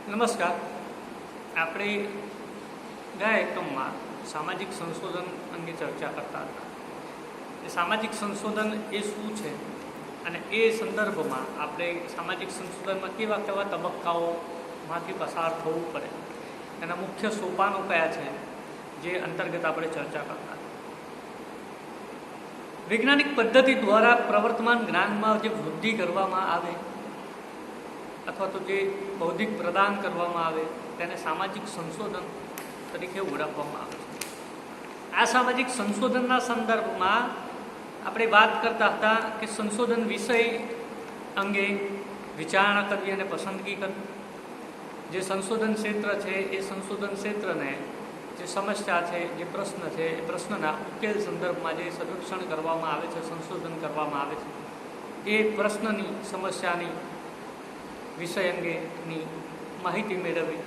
નમસ્કાર. આપણે ગયા એકમમાં સામાજિક સંશોધન અંગે ચર્ચા કરતા હતા. એ સામાજિક સંશોધન એ શું છે અને એ સંદર્ભમાં આપણે સામાજિક સંશોધનમાં કેવા કેવા તબક્કાઓમાંથી પસાર થવું પડે, એના મુખ્ય સોપાનો કયા છે, જે અંતર્ગત આપણે ચર્ચા કરતા હતા. વૈજ્ઞાનિક પદ્ધતિ દ્વારા પ્રવર્તમાન જ્ઞાનમાં જે વૃદ્ધિ કરવામાં આવે અથવા તો જે બૌદ્ધિક પ્રદાન કરવામાં આવે તેને સામાજિક સંશોધન તરીકે ઓળખવામાં આવે છે. આ સામાજિક સંશોધનના સંદર્ભમાં આપણે વાત કરતા હતા કે સંશોધન વિષય અંગે વિચારણા કરવી અને પસંદગી કરવી. જે સંશોધન ક્ષેત્ર છે એ સંશોધન ક્ષેત્રને જે સમસ્યા છે, જે પ્રશ્ન છે, એ પ્રશ્નના ઉકેલ સંદર્ભમાં જે સર્વેક્ષણ કરવામાં આવે છે, સંશોધન કરવામાં આવે છે, એ પ્રશ્નની સમસ્યાની વિષય અંગેની માહિતી મેળવવી,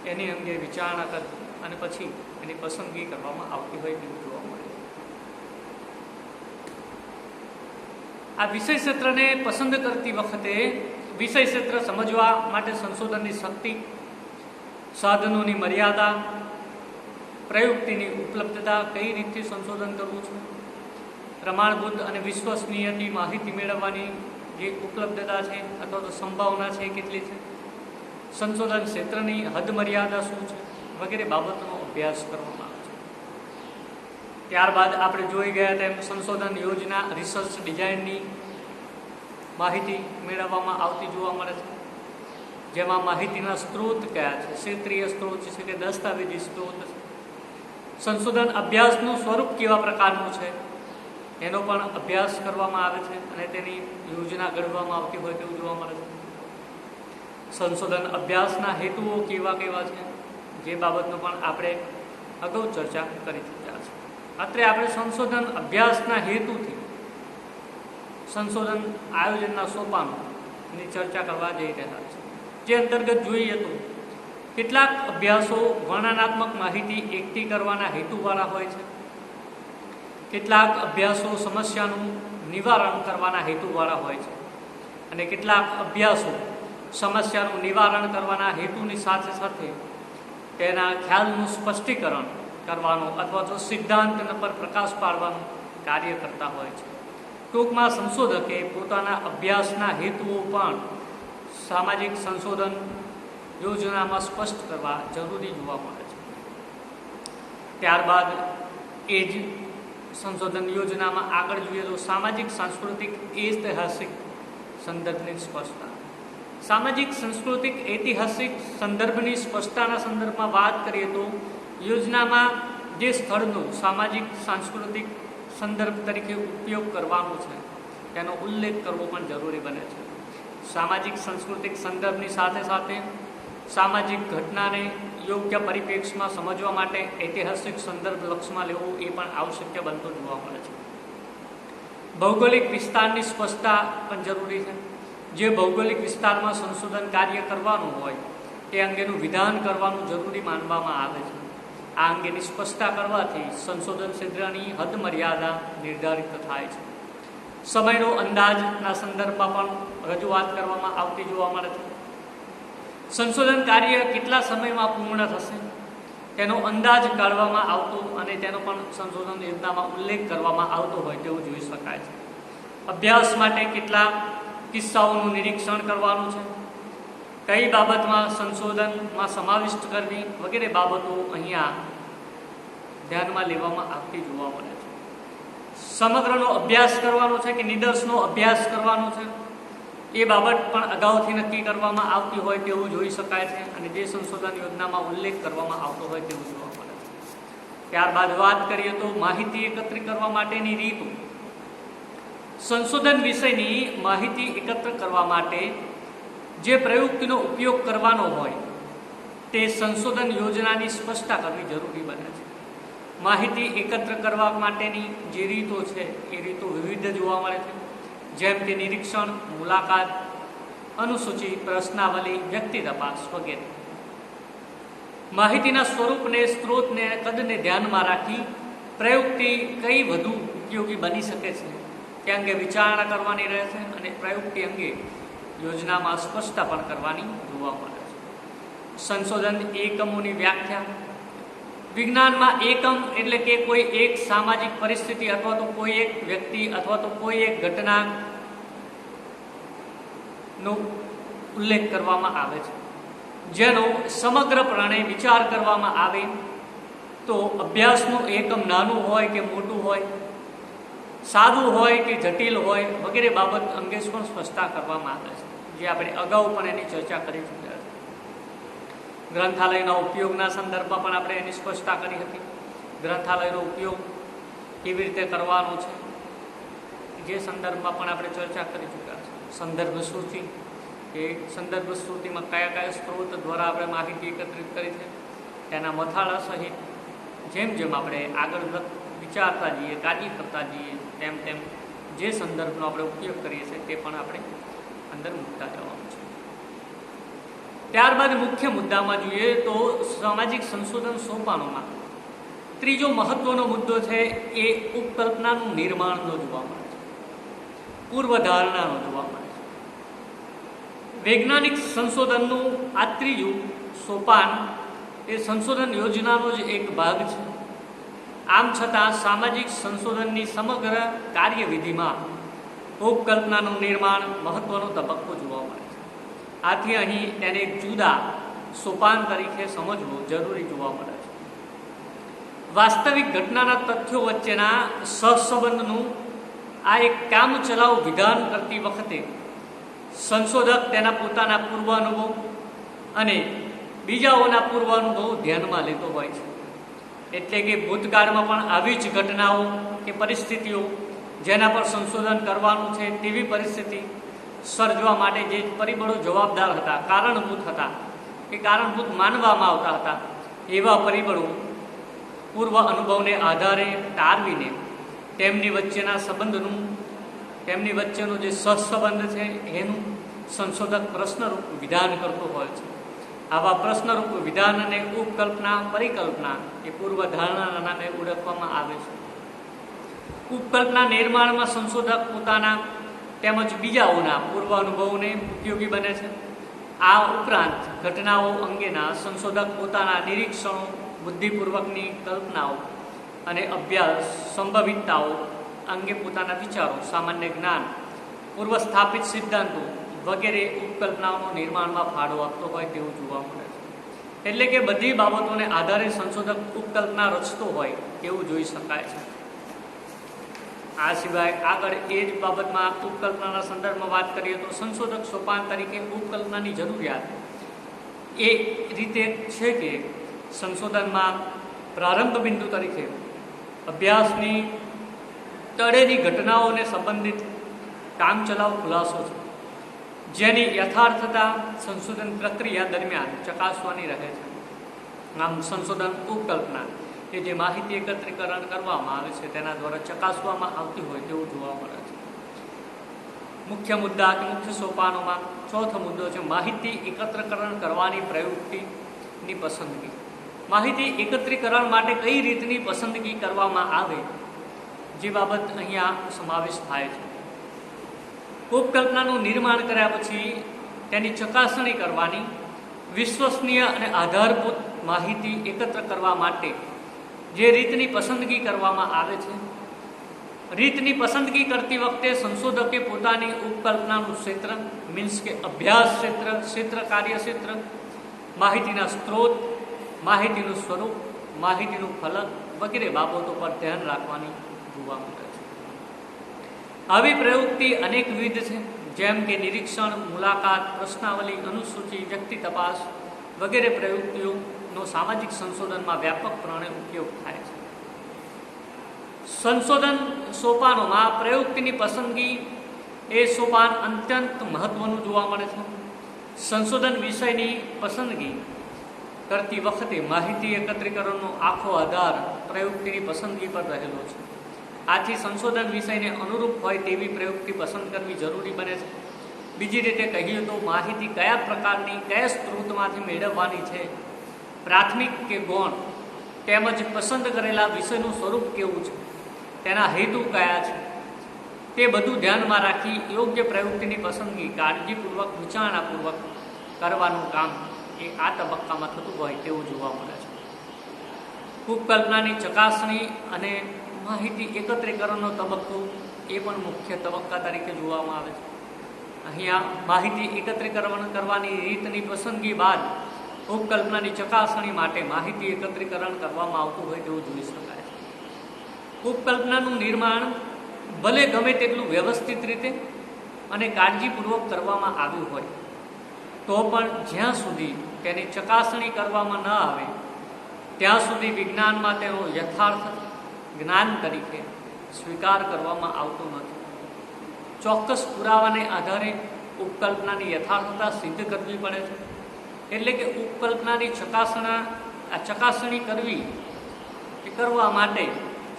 એની અંગે વિચારણા કરવી અને પછી એની પસંદગી કરવામાં આવતી હોય તેવું જોવા મળે. આ વિષય ક્ષેત્રને પસંદ કરતી વખતે વિષય ક્ષેત્ર સમજવા માટે સંશોધનની શક્તિ, સાધનોની મર્યાદા, પ્રયુક્તિની ઉપલબ્ધતા, કઈ રીતે સંશોધન કરવું છે, પ્રમાણભૂત અને વિશ્વસનીયની માહિતી મેળવવાની જે ઉપલબ્ધતા છે અથવા તો સંભાવના છે કેટલી છે, સંશોધન ક્ષેત્રની હદ મર્યાદા શું છે, વગેરે બાબતોનો અભ્યાસ કરવામાં આવે છે. ત્યારબાદ આપણે જોઈ ગયા તેમ સંશોધન યોજના, રિસર્ચ ડિઝાઇનની માહિતી મેળવવામાં આવતી જોવા મળે છે, જેમાં માહિતીના સ્ત્રોત કયા છે, ક્ષેત્રીય સ્ત્રોત છે કે દસ્તાવેજી સ્ત્રોત છે, સંશોધન અભ્યાસનું સ્વરૂપ કેવા પ્રકારનું છે એનો પણ અભ્યાસ કરવામાં આવે છે અને તેની યોજના ઘડવામાં આવતી હોય તેવું જોવા મળે છે. સંશોધન અભ્યાસના હેતુઓ કેવા કેવા છે, જે બાબતનો પણ આપણે અગાઉ ચર્ચા કરી ચૂક્યા છે. અત્રે આપણે સંશોધન અભ્યાસના હેતુથી સંશોધન આયોજનના સોપાનોની ચર્ચા કરવા જઈ રહ્યા છે. જે અંતર્ગત જોઈએ તો કેટલાક અભ્યાસો વર્ણનાત્મક માહિતી એકઠી કરવાના હેતુવાળા હોય છે, કેટલાક અભ્યાસો સમસ્યાનું નિવારણ કરવાના હેતુવાળા હોય છે અને કેટલાક અભ્યાસો સમસ્યાનું નિવારણ કરવાના હેતુની સાથે સાથે તેના ખ્યાલનું સ્પષ્ટીકરણ કરવાનું અથવા તો સિદ્ધાંત પર પ્રકાશ પાડવાનું કાર્ય કરતા હોય છે. ટૂંકમાં સંશોધકે પોતાના અભ્યાસના હેતુઓ પણ સામાજિક સંશોધન યોજનામાં સ્પષ્ટ કરવા જરૂરી જોવા મળે છે. ત્યારબાદ એ જ સંશોધન યોજનામાં આગળ જોઈએ તો સામાજિક સાંસ્કૃતિક ઐતિહાસિક સંદર્ભની સ્પષ્ટતા. સામાજિક સાંસ્કૃતિક ઐતિહાસિક સંદર્ભની સ્પષ્ટતાના સંદર્ભમાં વાત કરીએ તો યોજનામાં જે સ્થળનો સામાજિક સાંસ્કૃતિક સંદર્ભ તરીકે ઉપયોગ કરવાનો છે તેનો ઉલ્લેખ કરવો પણ જરૂરી બને છે. સામાજિક સાંસ્કૃતિક સંદર્ભની સાથે સાથે સામાજિક ઘટનાને યોગ્ય પરિપ્રેક્ષમાં સમજવા માટે ઐતિહાસિક સંદર્ભ લક્ષમાં લેવું એ પણ આવશ્યક બનતું જોવા મળે છે. ભૌગોલિક વિસ્તારની સ્પષ્ટતા પણ જરૂરી છે. જે ભૌગોલિક વિસ્તારમાં સંશોધન કાર્ય કરવાનું હોય તે અંગેનું વિધાન કરવાનું જરૂરી માનવામાં આવે છે. આ અંગેની સ્પષ્ટતા કરવાથી સંશોધન ક્ષેત્રની હદ મર્યાદા નિર્ધારિત થાય છે. સમયનો અંદાજના સંદર્ભમાં પણ રજૂઆત કરવામાં આવતી જોવા મળે છે. સંશોધન કાર્ય કેટલા સમયમાં પૂર્ણ થશે તેનો અંદાજ કાઢવામાં આવતો અને તેનો પણ સંશોધન યોજનામાં ઉલ્લેખ કરવામાં આવતો હોય તેવું જોઈ શકાય છે. અભ્યાસ માટે કેટલા કિસ્સાઓનું નિરીક્ષણ કરવાનું છે, કઈ બાબતમાં સંશોધનમાં સમાવિષ્ટ કરવી વગેરે બાબતો અહીંયા ધ્યાનમાં લેવામાં આવતી જોવા મળે છે. સમગ્રનો અભ્યાસ કરવાનો છે કે નિદર્શનો અભ્યાસ કરવાનો છે એ બાબત પણ અગાઉથી નક્કી કરવામાં આવતી હોય તેવું જોઈ શકાય છે અને જે સંશોધન યોજનામાં ઉલ્લેખ કરવામાં આવતો હોય તેવું જોવા મળે છે. ત્યારબાદ વાત કરીએ તો માહિતી એકત્રિત કરવા માટેની રીતો. સંશોધન વિષયની માહિતી એકત્ર કરવા માટે જે પ્રયુક્તિનો ઉપયોગ કરવાનો હોય તે સંશોધન યોજનાની સ્પષ્ટતા કરવી જરૂરી બને છે. માહિતી એકત્ર કરવા માટેની જે રીતો છે એ રીતો વિવિધ જોવા મળે છે, જેમ કે નિરીક્ષણ, મુલાકાત, અનુસૂચિ, પ્રશ્નાવલી, વ્યક્તિ તપાસ વગેરે. માહિતીના સ્વરૂપને, સ્ત્રોતને, કદને ધ્યાનમાં રાખી પ્રયુક્તિ કઈ વધુ ઉપયોગી બની શકે છે તે અંગે વિચારણા કરવાની રહે છે અને પ્રયુક્તિ અંગે યોજનામાં સ્પષ્ટતા પણ કરવાની જોવા મળે છે. સંશોધન એકમોની વ્યાખ્યા. વિજ્ઞાનમાં એકમ એટલે કે કોઈ એક સામાજિક પરિસ્થિતિ અથવા તો કોઈ એક વ્યક્તિ અથવા તો કોઈ એક ઘટનાનો ઉલ્લેખ કરવામાં આવે છે, જેનો સમગ્રપણે વિચાર કરવામાં આવે તો અભ્યાસનું એકમ નાનું હોય કે મોટું હોય, સાદું હોય કે જટિલ હોય વગેરે બાબત અંગે પણ સ્પષ્ટતા કરવામાં આવે છે, જે આપણે અગાઉ પણ એની ચર્ચા કરી ચૂક્યા છે. ગ્રંથાલયના ઉપયોગના સંદર્ભમાં પણ આપણે એની સ્પષ્ટતા કરી હતી. ગ્રંથાલયનો ઉપયોગ કેવી રીતે કરવાનો છે જે સંદર્ભમાં પણ આપણે ચર્ચા કરી ચૂક્યા છે. સંદર્ભ સૂચિ, એ સંદર્ભ સૂચિમાં કયા કયા સ્ત્રોત દ્વારા આપણે માહિતી એકત્રિત કરી છે તેના મથાળા સહિત જેમ જેમ આપણે આગળ વિચારતા જઈએ, કાર્ય કરતા જઈએ, તેમ તેમ જે સંદર્ભનો આપણે ઉપયોગ કરીએ છીએ તે પણ આપણે અંદર મૂકતા જવાનું છે. ત્યારબાદ મુખ્ય મુદ્દામાં જોઈએ તો સામાજિક સંશોધન સોપાનોમાં ત્રીજો મહત્વનો મુદ્દો છે એ ઉપકલ્પનાનું નિર્માણનો જોવા મળે છે, પૂર્વધારણાનો જોવા મળે છે. વૈજ્ઞાનિક સંશોધનનું આ ત્રીજું સોપાન એ સંશોધન યોજનાનો જ એક ભાગ છે. આમ છતાં સામાજિક સંશોધનની સમગ્ર કાર્યવિધિમાં ઉપકલ્પનાનું નિર્માણ મહત્વનો તબક્કો જોવા મળે છે. આથી અહીં તેને એક જુદા સોપાન તરીકે સમજવું જરૂરી જોવા મળે છે. વાસ્તવિક ઘટનાના તથ્યો વચ્ચેના સહસંબંધનું આ એક કામચલાઉ વિધાન કરતી વખતે સંશોધક તેના પોતાના પૂર્વાનુભવ અને બીજાઓના પૂર્વાનુભવ ધ્યાનમાં લેતો હોય છે. એટલે કે ભૂતકાળમાં પણ આવી જ ઘટનાઓ કે પરિસ્થિતિઓ જેના પર સંશોધન કરવાનું છે તેવી પરિસ્થિતિ સર્જવા માટે જે પરિબળો જવાબદાર હતા, કારણભૂત હતા કે કારણભૂત માનવામાં આવતા હતા, એવા પરિબળો પૂર્વ અનુભવને આધારે તારવીને તેમની વચ્ચેના સંબંધનું, તેમની વચ્ચેનો જે સહસંબંધ છે એનું સંશોધક પ્રશ્નરૂપ વિધાન કરતો હોય છે. આવા પ્રશ્નરૂપ વિધાન અને ઉપકલ્પના, પરિકલ્પના એ પૂર્વધારણાના નામે ઓળખવામાં આવે છે. ઉપકલ્પના નિર્માણમાં સંશોધક પોતાના તેમજ બીજાઓના પૂર્વ અનુભવોને ઉપયોગી બને છે. આ ઉપરાંત ઘટનાઓ અંગેના સંશોધક પોતાના નિરીક્ષણો, બુદ્ધિપૂર્વકની કલ્પનાઓ અને અભ્યાસ, સંભવિતતાઓ અંગે પોતાના વિચારો, સામાન્ય જ્ઞાન, પૂર્વ સ્થાપિત સિદ્ધાંતો વગેરે ઉપકલ્પનાઓનું નિર્માણમાં ફાળો આપતો હોય તેવું જોવા મળે છે. એટલે કે બધી બાબતોને આધારે સંશોધક ઉપકલ્પના રચતો હોય તેવું જોઈ શકાય છે. આ સિવાય આગળ એ જ બાબતમાં ઉપકલ્પનાના સંદર્ભમાં વાત કરીએ તો સંશોધક સોપાન તરીકે ઉપકલ્પનાની જરૂરિયાત એ રીતે છે કે સંશોધનમાં પ્રારંભ બિંદુ તરીકે અભ્યાસની તળેની ઘટનાઓને સંબંધિત કામચલાઉ ખુલાસો છે, જેની યથાર્થતા સંશોધન પ્રક્રિયા દરમિયાન ચકાસવાની રહે છે. આમ સંશોધન ઉપકલ્પના કે જે માહિતી એકત્રીકરણ કરવામાં આવે છે તેના દ્વારા ચકાસવામાં આવતી હોય તેવું જોવા મળે છે. મુખ્ય મુદ્દા કે મુખ્ય સોપાનોમાં ચોથો મુદ્દો છે માહિતી એકત્રીકરણ કરવાની પ્રવૃત્તિની પસંદગી. માહિતી એકત્રીકરણ માટે કઈ રીતની પસંદગી કરવામાં આવે જે બાબત અહીંયા સમાવેશ થાય છે. ઉપકલ્પનાનું નિર્માણ કર્યા પછી તેની ચકાસણી કરવાની, વિશ્વસનીય અને આધારભૂત માહિતી એકત્ર કરવા માટે જે રીતની પસંદગી કરવામાં આવે છે, રીતની પસંદગી કરતી વખતે સંશોધકે પોતાની ઉપકલ્પનાનું ક્ષેત્ર, મીન્સ કે અભ્યાસ ક્ષેત્ર, કાર્યક્ષેત્ર, માહિતીના સ્ત્રોત, માહિતીનું સ્વરૂપ, માહિતીનું ફલક વગેરે બાબતો પર ધ્યાન રાખવાની જોવા મળે છે. આવી પ્રવૃત્તિ અનેકવિધ છે, જેમ કે નિરીક્ષણ, મુલાકાત, પ્રશ્નાવલી, અનુસૂચિ, વ્યક્તિ તપાસ વગેરે પ્રવૃત્તિઓનો સામાજિક સંશોધનમાં વ્યાપકપણે ઉપયોગ થાય છે. સંશોધન સોપાનોમાં પ્રવૃત્તિની પસંદગી એ સોપાન અત્યંત મહત્વનું જોવા મળે છે. સંશોધન વિષયની પસંદગી કરતી વખતે માહિતી એકત્રીકરણનો આખો આધાર પ્રવૃત્તિની પસંદગી પર રહેલો છે. આથી સંશોધન વિષયને અનુરૂપ હોય તેવી પ્રવૃત્તિ પસંદ કરવી જરૂરી બને છે. બીજી રીતે કહીએ તો માહિતી કયા પ્રકારની, કયા સ્ત્રોતમાંથી મેળવવાની છે, પ્રાથમિક કે ગૌણ, તેમજ પસંદ કરેલા વિષયનું સ્વરૂપ કેવું છે, તેના હેતુ કયા છે, તે બધું ધ્યાનમાં રાખી યોગ્ય પ્રવૃત્તિની પસંદગી કાળજીપૂર્વક, વિચારણાપૂર્વક કરવાનું કામ એ આ તબક્કામાં થતું હોય તેવું જોવા મળે છે. ઉપકલ્પનાની ચકાસણી અને માહિતી એકત્રીકરણનો તબક્કો એ પણ મુખ્ય તબક્કા તરીકે જોવામાં આવે છે. અહીંયા માહિતી એકત્રીકરણ કરવાની રીતની પસંદગી બાદ ઉપકલ્પનાની ચકાસણી માટે માહિતી એકત્રીકરણ કરવામાં આવતું હોય તેવું જોઈ શકાય છે. ઉપકલ્પનાનું નિર્માણ ભલે ગમે તેટલું વ્યવસ્થિત રીતે અને કાળજીપૂર્વક કરવામાં આવ્યું હોય તો પણ જ્યાં સુધી તેની ચકાસણી કરવામાં ન આવે ત્યાં સુધી વિજ્ઞાનમાં તેનો યથાર્થ જ્ઞાન તરીકે સ્વીકાર કરવામાં આવતો નથી. ચોક્કસ પુરાવાને આધારે ઉપકલ્પનાની યથાર્થતા સિદ્ધ કરવી પડે છે. એટલે કે ઉપકલ્પનાની ચકાસણી કરવા માટે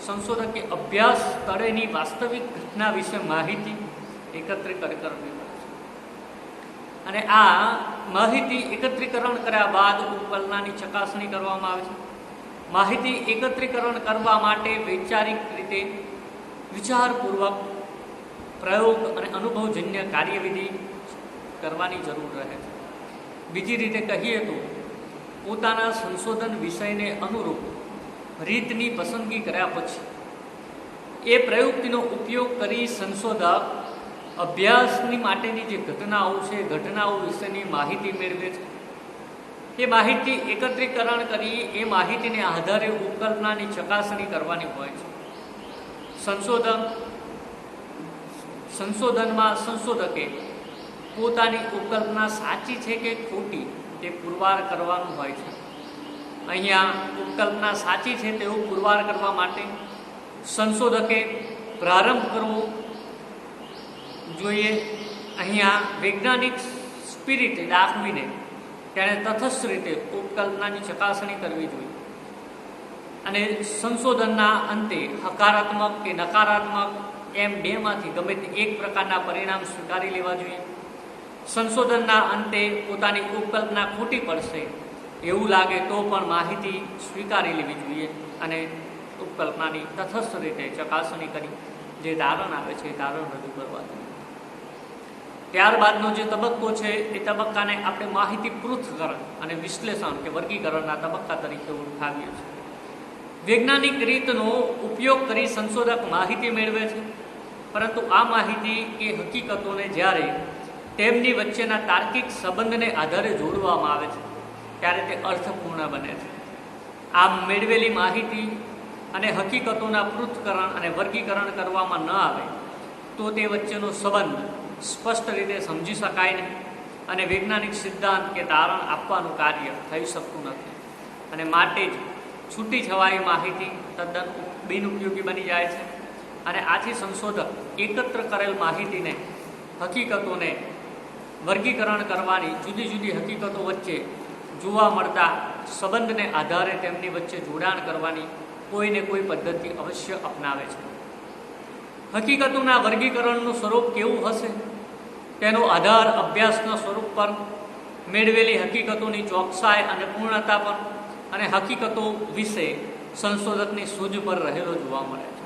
સંશોધકે અભ્યાસ સ્થળેની વાસ્તવિક ઘટના વિશે માહિતી એકત્રિત કરવી પડે છે. અને આ માહિતી એકત્રીકરણ કર્યા બાદ ઉપકલ્પનાની ચકાસણી કરવામાં આવે છે. માહિતી એકત્રીકરણ કરવા માટે વૈચારિક રીતે વિચારપૂર્વક પ્રયોગ અને અનુભવજન્ય કાર્યવિધિ કરવાની જરૂર રહે છે. બીજી રીતે કહીએ તો પોતાના સંશોધન વિષયને અનુરૂપ રીતની પસંદગી કર્યા પછી એ પ્રયુક્તિનો ઉપયોગ કરી સંશોધક અભ્યાસની માટેની જે ઘટનાઓ છે ઘટનાઓ વિશેની માહિતી મેળવે છે. એ માહિતી એકત્રીકરણ કરી એ માહિતીને આધારે ઉપકલ્પનાની ચકાસણી કરવાની હોય છે. સંશોધનમાં સંશોધકે પોતાની ઉપકલ્પના સાચી છે કે ખોટી તે પુરવાર કરવાનું હોય છે. અહીંયા ઉપકલ્પના સાચી છે તેવું પુરવાર કરવા માટે સંશોધકે પ્રારંભ કરવો જોઈએ. અહીંયા વૈજ્ઞાનિક સ્પિરિટ દાખવીને તેણે તટસ્થ રીતે ઉપકલ્પનાની ચકાસણી કરવી જોઈએ અને સંશોધનના અંતે હકારાત્મક કે નકારાત્મક એમ બેમાંથી ગમે તે એક પ્રકારના પરિણામ સ્વીકારી લેવા જોઈએ. સંશોધનના અંતે પોતાની ઉપકલ્પના ખોટી પડશે એવું લાગે તો પણ માહિતી સ્વીકારી લેવી જોઈએ અને ઉપકલ્પનાની તટસ્થ રીતે ચકાસણી કરી જે તારણ આવે છે એ તારણ રજૂ કરવા જોઈએ. ત્યારબાદનો જે તબક્કો છે એ તબક્કાને આપણે માહિતી પૃથ્થકરણ અને વિશ્લેષણ કે વર્ગીકરણના તબક્કા તરીકે ઓળખાવીએ છીએ. વૈજ્ઞાનિક રીતનો ઉપયોગ કરી સંશોધક માહિતી મેળવે છે, પરંતુ આ માહિતી કે હકીકતોને જ્યારે તેમની વચ્ચેના તાર્કિક સંબંધને આધારે જોડવામાં આવે છે ત્યારે તે અર્થપૂર્ણ બને છે. આમ મેળવેલી માહિતી અને હકીકતોના પૃથ્થકરણ અને વર્ગીકરણ કરવામાં ન આવે તો તે વચ્ચેનો સંબંધ સ્પષ્ટ રીતે સમજી શકાય નહીં અને વૈજ્ઞાનિક સિદ્ધાંત કે તારણ આપવાનું કાર્ય થઈ શકતું નથી અને માટે જ છૂટી છવાઈ માહિતી તદ્દન બિનઉપયોગી બની જાય છે. અને આથી સંશોધક એકત્ર કરેલ માહિતીને હકીકતોને વર્ગીકરણ કરવાની જુદી જુદી હકીકતો વચ્ચે જોવા મળતા સંબંધને આધારે તેમની વચ્ચે જોડાણ કરવાની કોઈને કોઈ પદ્ધતિ અવશ્ય અપનાવે છે. હકીકતોના વર્ગીકરણનું સ્વરૂપ કેવું હશે તેનો આધાર અભ્યાસના સ્વરૂપ પર, મેળવેલી હકીકતોની ચોકસાઈ અને પૂર્ણતા પર અને હકીકતો વિશે સંશોધકની સૂઝ પર રહેલો જોવા મળે છે.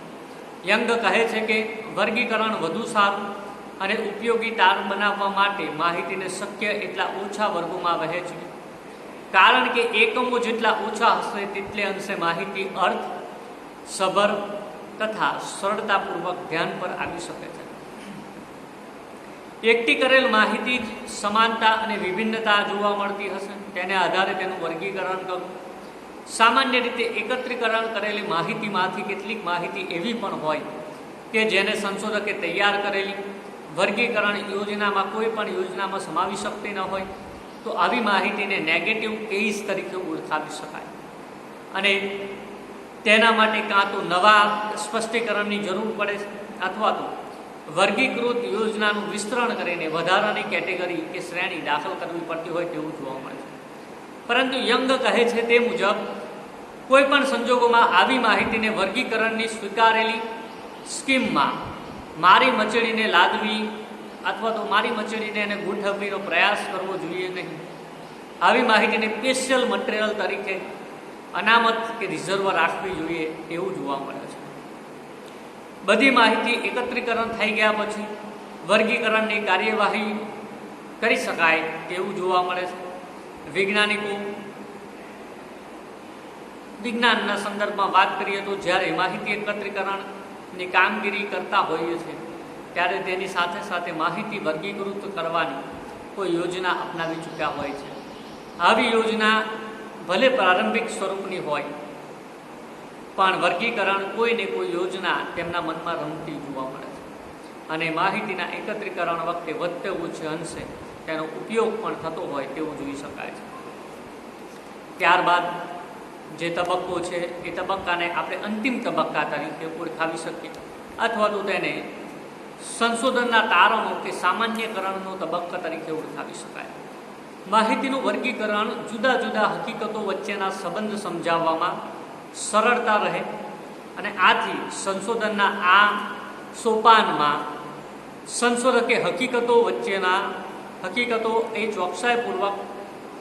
યંગ કહે છે કે વર્ગીકરણ વધુ સારું અને ઉપયોગી તારણ બનાવવા માટે માહિતીને શક્ય એટલા ઓછા વર્ગોમાં વહેંચવી, કારણ કે એકમો જેટલા ઓછા હશે તેટલે અંશે માહિતી અર્થ સભર તથા સરળતાપૂર્વક ધ્યાન પર આવી શકે છે. એકઠી કરેલ માહિતી સમાનતા અને વિભિન્નતા જોવા મળતી હશે તેને આધારે તેનું વર્ગીકરણ કરવું. સામાન્ય રીતે એકત્રીકરણ કરેલી માહિતીમાંથી કેટલીક માહિતી એવી પણ હોય કે જેને સંશોધકે તૈયાર કરેલી વર્ગીકરણ યોજનામાં કોઈ પણ યોજનામાં સમાવી શકતી ન હોય તો આવી માહિતીને નેગેટિવ કેસ તરીકે ઓળખાવી શકાય અને તેના માટે કાં તો નવા સ્પષ્ટીકરણની જરૂર પડે છે અથવા તો વર્ગીકૃત યોજનાનું વિસ્તરણ કરીને વધારાની કેટેગરી કે શ્રેણી દાખલ કરવી પડતી હોય તેવું જોવા મળે છે. પરંતુ યંગ કહે છે તે મુજબ કોઈ પણ સંજોગોમાં આવી માહિતીને વર્ગીકરણની સ્વીકારેલી સ્કીમમાં મારી મચેડીને લાદવી અથવા તો મારી મચેડીને એને ગોઠવવીનો પ્રયાસ કરવો જોઈએ નહીં. આવી માહિતીને સ્પેશિયલ મટીરિયલ તરીકે અનામત કે રિઝર્વ રાખવી જોઈએ એવું જોવા મળે છે. બધી માહિતી એકત્રીકરણ થઈ ગયા પછી વર્ગીકરણની કાર્યવાહી કરી શકાય તેવું જોવા મળે છે. વૈજ્ઞાનિકો વિજ્ઞાનના સંદર્ભમાં વાત કરીએ તો જ્યારે માહિતી એકત્રીકરણની કામગીરી કરતા હોઈએ છીએ ત્યારે તેની સાથે સાથે માહિતી વર્ગીકૃત કરવાની કોઈ યોજના અપનાવી ચૂક્યા હોય છે. આવી યોજના ભલે પ્રારંભિક સ્વરૂપની હોય પણ વર્ગીકરણ કોઈને કોઈ યોજના તેમના મનમાં રમતી જોવા મળે છે અને માહિતીના એકત્રીકરણ વખતે વધતે ઓછે અંશે તેનો ઉપયોગ પણ થતો હોય તેવું જોઈ શકાય છે. ત્યારબાદ જે તબક્કો છે એ તબક્કાને આપણે અંતિમ તબક્કા તરીકે ઓળખાવી શકીએ અથવા તો તેને સંશોધનના તારણો કે સામાન્યકરણનો તબક્કા તરીકે ઓળખાવી શકાય. માહિતીનું વર્ગીકરણ જુદા જુદા હકીકતો વચ્ચેના સંબંધ સમજાવવામાં સરળતા રહે અને આથી સંશોધનના આ સોપાનમાં સંશોધકે હકીકતો વચ્ચેના હકીકતો એ ચોકસાઈપૂર્વક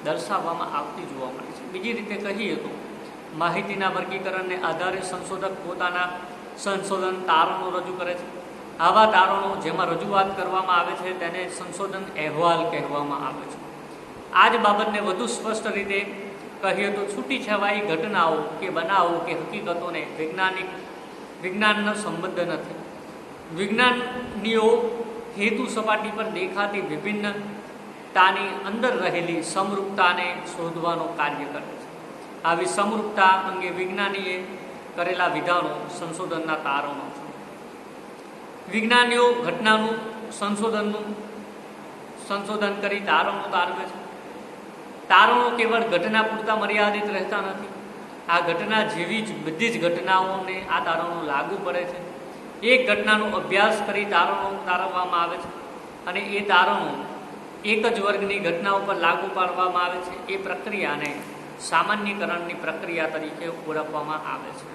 દર્શાવવામાં આવતી જોવા મળે છે. બીજી રીતે કહીએ તો માહિતીના વર્ગીકરણને આધારે સંશોધક પોતાના સંશોધન તારણો રજૂ કરે છે. આવા તારણો જેમાં રજૂઆત કરવામાં આવે છે તેને સંશોધન અહેવાલ કહેવામાં આવે છે. આ જ બાબતને વધુ સ્પષ્ટ રીતે કહીએ તો છૂટીછવાઈ ઘટનાઓ કે બનાવો કે હકીકતોને વિજ્ઞાનનો સંબંધ નથી. વિજ્ઞાનીઓ હેતુ સપાટી પર દેખાતી વિભિન્નતાની અંદર રહેલી સમરૂપતાને શોધવાનો કાર્ય કરે છે. આવી સમરૂપતા અંગે વિજ્ઞાનીએ કરેલા વિધાનો સંશોધનના તારણો છે. વિજ્ઞાનીઓ ઘટનાનું સંશોધન કરી તારણો તારવે છે. તારણો કેવળ ઘટના પૂરતા મર્યાદિત રહેતા નથી. આ ઘટના જેવી જ બધી જ ઘટનાઓને આ તારણો લાગુ પડે છે. એક ઘટનાનો અભ્યાસ કરી તારણો તારવવામાં આવે છે અને એ તારણો એક જ વર્ગની ઘટનાઓ પર લાગુ પાડવામાં આવે છે. એ પ્રક્રિયાને સામાન્યકરણની પ્રક્રિયા તરીકે ઓળખવામાં આવે છે.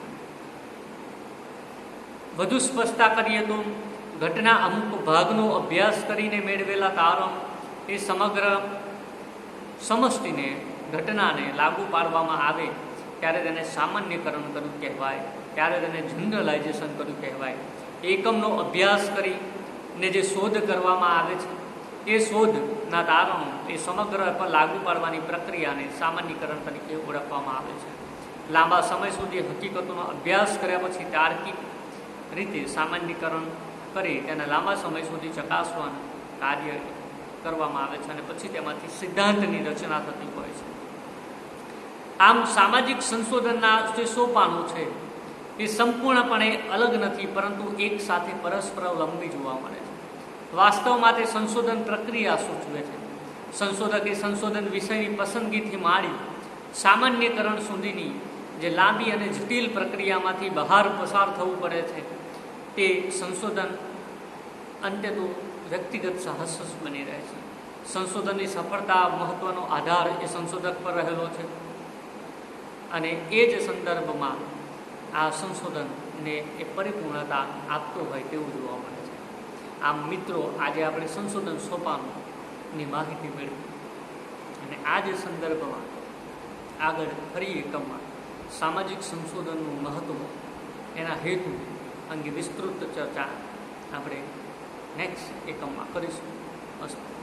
વધુ સ્પષ્ટતા કરીએ તો ઘટના અમુક ભાગનો અભ્યાસ કરીને મેળવેલા તારણો એ સમગ્ર સમષ્ટિને ઘટનાને લાગુ પાડવામાં આવે ત્યારે તેને સામાન્યકરણ કર્યું કહેવાય, ત્યારે તેને જનરલાઇઝેશન કર્યું કહેવાય. એકમનો અભ્યાસ કરીને જે શોધ કરવામાં આવે છે એ શોધના તારણો એ સમગ્ર પર લાગુ પાડવાની પ્રક્રિયાને સામાન્યકરણ તરીકે ઓળખવામાં આવે છે. લાંબા સમય સુધી હકીકતોનો અભ્યાસ કર્યા પછી તાર્કિક રીતે સામાન્યકરણ કરી તેને લાંબા સમય સુધી ચકાસવાનું કાર્ય કરવામાં આવે છે અને પછી તેમાંથી સિદ્ધાંતની રચના થતી હોય છે. આમ સામાજિક સંશોધનના જે સોપાનો છે એ સંપૂર્ણપણે અલગ નથી પરંતુ એક સાથે પરસ્પર લંબી જોવા મળે છે. વાસ્તવમાં તે સંશોધન પ્રક્રિયા સૂચવે છે. સંશોધકે સંશોધન વિષયની પસંદગીથી માંડી સામાન્યકરણ સુધીની જે લાંબી અને જટિલ પ્રક્રિયામાંથી બહાર પસાર થવું પડે છે તે સંશોધન અંતે તો વ્યક્તિગત સાહસ બની રહે છે. સંશોધનની સફળતા મહત્ત્વનો આધાર એ સંશોધક પર રહેલો છે અને એ જ સંદર્ભમાં આ સંશોધનને એ પરિપૂર્ણતા આપતો હોય તેવું જોવા મળે છે. આમ મિત્રો, આજે આપણે સંશોધન સોપાનની માહિતી મેળવી અને આ જ સંદર્ભમાં આગળ ફરી એકમમાં સામાજિક સંશોધનનું મહત્ત્વ, એના હેતુ અંગે વિસ્તૃત ચર્ચા આપણે નેક્સ્ટ એકમમાં કરીશું. અસ્તુ.